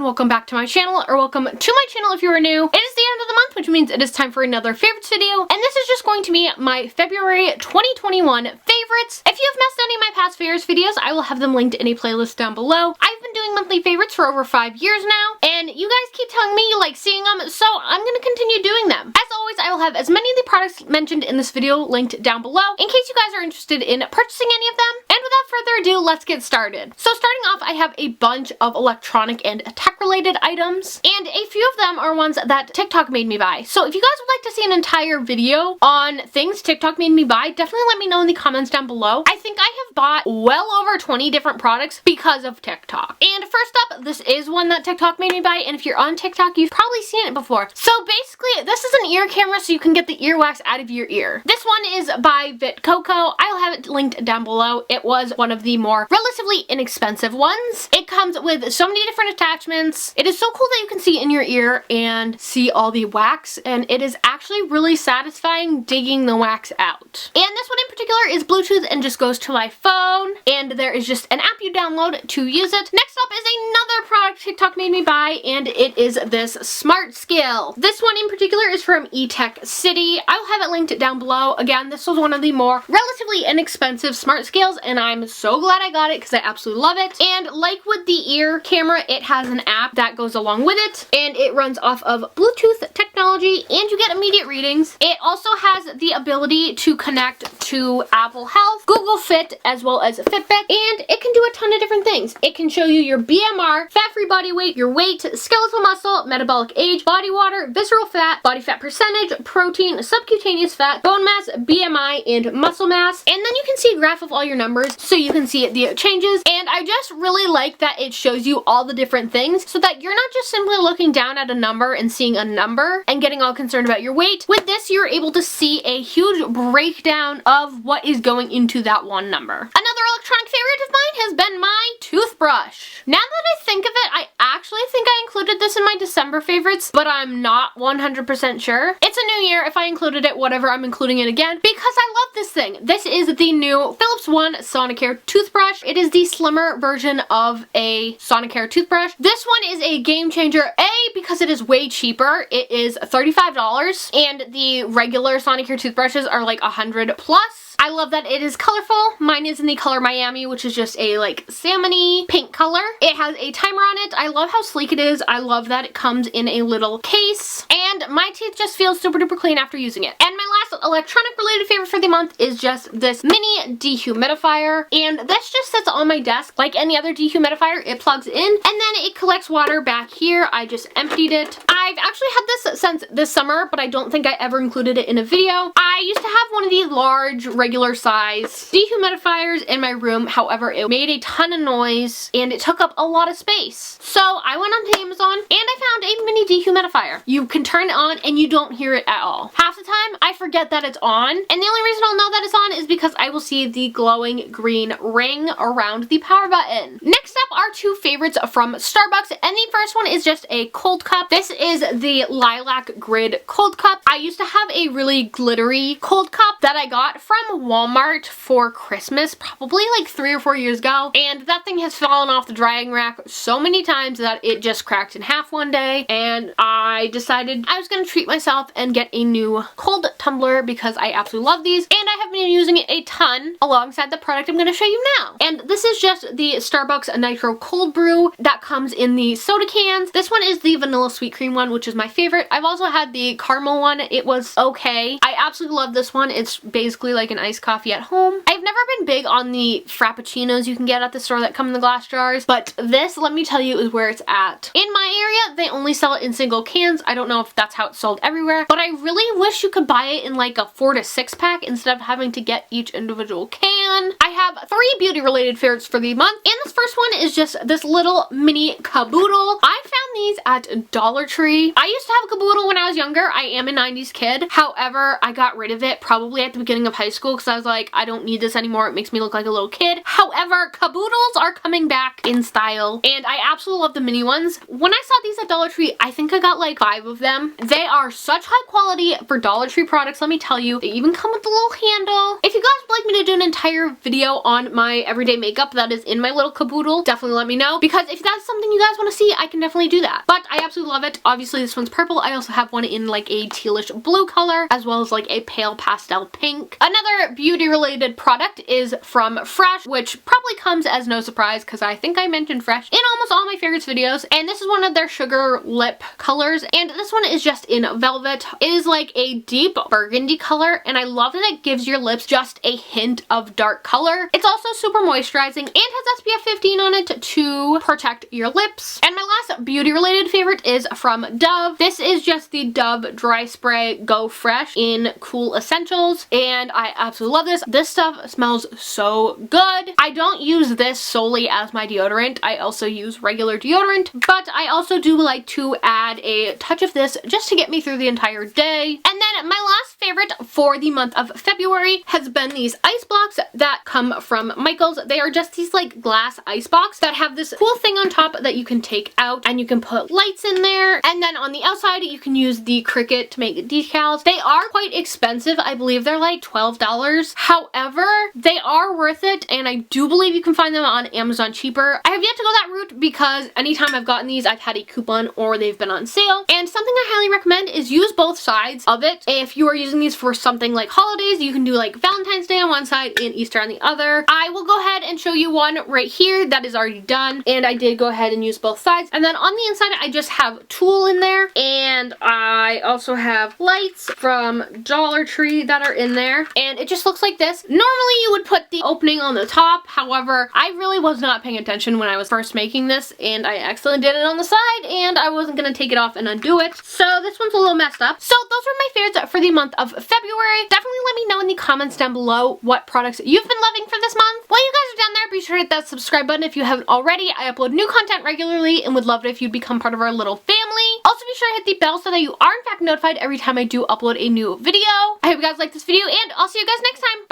and welcome back to my channel, or welcome to my channel if you are new. It is the end of the month, which means it is time for another favorites video, and this is just going to be my February 2021 favorites. If you have missed any of my past favorites videos, I will have them linked in a playlist down below. I've been doing monthly favorites for over 5 years now, and you guys keep telling me you like seeing them, so I'm going to continue doing them. As always, I will have as many of the products mentioned in this video linked down below, in case you guys are interested in purchasing any of them. And without further ado, let's get started. So starting off, I have a bunch of electronic and tech-related items, and a few of them are ones that TikTok made me buy. So if you guys would like to see an entire video on things TikTok made me buy, definitely let me know in the comments down below. I think I have bought well over 20 different products because of TikTok. And first up, this is one that TikTok made me buy, and if you're on TikTok, you've probably seen it before. So basically, this is an ear camera so you can get the earwax out of your ear. This one is by VitCoco. I'll have it linked down below. It was one of the more relatively inexpensive ones. It comes with so many different attachments. It is so cool that you can see in your ear and see all the wax, and it is actually really satisfying digging the wax out. And this one in particular is Bluetooth and just goes to my phone, and there is just an app you download to use it. Next up is another product TikTok made me buy, and it is this smart scale. This one in particular is from eTech City. I'll have it linked down below. Again, this was one of the more relatively inexpensive smart scales, and I'm so glad I got it because I absolutely love it. And like with the ear camera, it has an app that goes along with it, and it runs off of Bluetooth technology, and you get immediate readings. It also has the ability to connect to Apple Health, Google Fit, as well as Fitbit, and it can do a ton of different things. It can show you your BMR, fat-free body weight, your weight, skeletal muscle, metabolic age, body water, visceral fat, body fat percentage, protein, subcutaneous fat, bone mass, BMI, and muscle mass. And then you can see a graph of all your numbers so you can see the changes. And I just really like that it shows you all the different things so that you're not just simply looking down at a number and seeing a number and getting all concerned about your weight. With this, you're able to see a huge breakdown of what is going into that one number. Another electronic favorite of mine has been my toothbrush. Now that I think of it, I actually think I included this in my December favorites, but I'm not 100% sure. It's a new year. If I included it, whatever, I'm including it again because I love this thing. This is the new Philips One Sonicare toothbrush. It is the slimmer version of a Sonicare toothbrush. This one is a game changer, A, because it is way cheaper. It is $35, and the regular Sonicare toothbrushes are like $100 plus. I love that it is colorful. Mine is in the color Miami, which is just a like salmon-y pink color. It has a timer on it. I love how sleek it is. I love that it comes in a little case, and my teeth just feel super duper clean after using it. And my last electronic related favorite for the month is just this mini dehumidifier, and this just sits on my desk like any other dehumidifier. It plugs in and then it collects water back here. I just emptied it. I've actually had this since this summer, but I don't think I ever included it in a video. I used to have one of the large regular size dehumidifiers in my room. However, it made a ton of noise and it took up a lot of space. So I went onto Amazon and I found a mini dehumidifier. You can turn it on and you don't hear it at all. Half the time I forget that it's on, and the only reason I'll know that it's on is because I will see the glowing green ring around the power button. Next up are two favorites from Starbucks, and the first one is just a cold cup. This is the Lilac Grid cold cup. I used to have a really glittery cold cup that I got from Walmart for Christmas probably like 3 or 4 years ago, and that thing has fallen off the drying rack so many times that it just cracked in half one day, and I decided I was going to treat myself and get a new cold tumbler because I absolutely love these, and I have been using it a ton alongside the product I'm going to show you now. And this is just the Starbucks Nitro cold brew that comes in the soda cans. This one is the vanilla sweet cream one, which is my favorite. I've also had the caramel one. It was okay. I absolutely love this one. It's basically like an iced coffee at home. I've never been big on the frappuccinos you can get at the store that come in the glass jars, but this, let me tell you, is where it's at. In my area, they only sell it in single cans. I don't know if that's how it's sold everywhere, but I really wish you could buy it in like a 4 to 6 pack instead of having to get each individual can. I have 3 beauty related favorites for the month, and this first one is just this little mini Caboodle. I found these at Dollar Tree. I used to have a Caboodle when I was younger. I am a 90s kid. However, I got rid of it probably at the beginning of high school because I was like, I don't need this anymore. It makes me look like a little kid. However, Caboodles are coming back in style and I absolutely love the mini ones. When I saw these at Dollar Tree, I think I got like 5 of them. They are such high quality for Dollar Tree products, let me tell you. They even come with a little handle. If you guys would like me to do an entire video on my everyday makeup that is in my little Caboodle, definitely let me know, because if that's something you guys want to see, I can definitely do that. But I absolutely love it. Obviously this one's purple. I also have one in like a tealish blue color as well as like a pale pastel pink. Another beauty related product is from Fresh, which probably comes as no surprise because I think I mentioned Fresh in almost all my favorites videos, and this is one of their sugar lip colors, and this one is just in velvet. It is like a deep burgundy color and I love that it gives your lips just a hint of dark color. It's also super moisturizing and has SPF 15 on it to protect your lips. And my last beauty related favorite is from Dove. This is just the Dove Dry Spray Go Fresh in Cool Essentials and I absolutely love this. This stuff smells so good. I don't use this solely as my deodorant. I also use regular deodorant, but I also do like to add a touch of this just to get me through the entire day. And then my last favorite for the month of February has been these ice blocks that come from Michaels. They are just these like glass ice box that have this cool thing on top that you can take out and you can put lights in there, and then on the outside you can use the Cricut to make decals. They are quite expensive. I believe they're like $12. However, they are worth it and I do believe you can find them on Amazon cheaper. I have yet to go that route because anytime I've gotten these I've had a coupon or they've been on sale, and something I highly recommend is use both sides of it. If you are using these for something like holidays, you can do like Valentine's Day on one side and Easter on the other. I will go ahead and show you one right here that is already done, and I did go ahead and use both sides. And then on the inside I just have tulle in there, and I also have lights from Dollar Tree that are in there, and it just looks like this. Normally you would put the opening on the top, however I really was not paying attention when I was first making this and I accidentally did it on the side and I wasn't gonna take it off and undo it, so this one's a little messed up. So those are my favorites for the month of February. Definitely let me know in the comments down below what products you've been loving for this month. While you guys are down there, be sure to hit that subscribe button if you haven't already. I upload new content regularly and would love it if you'd become part of our little family. Also be sure to hit the bell so that you are in fact notified every time I do upload a new video. I hope you guys like this video and I'll see you guys next time. Bye!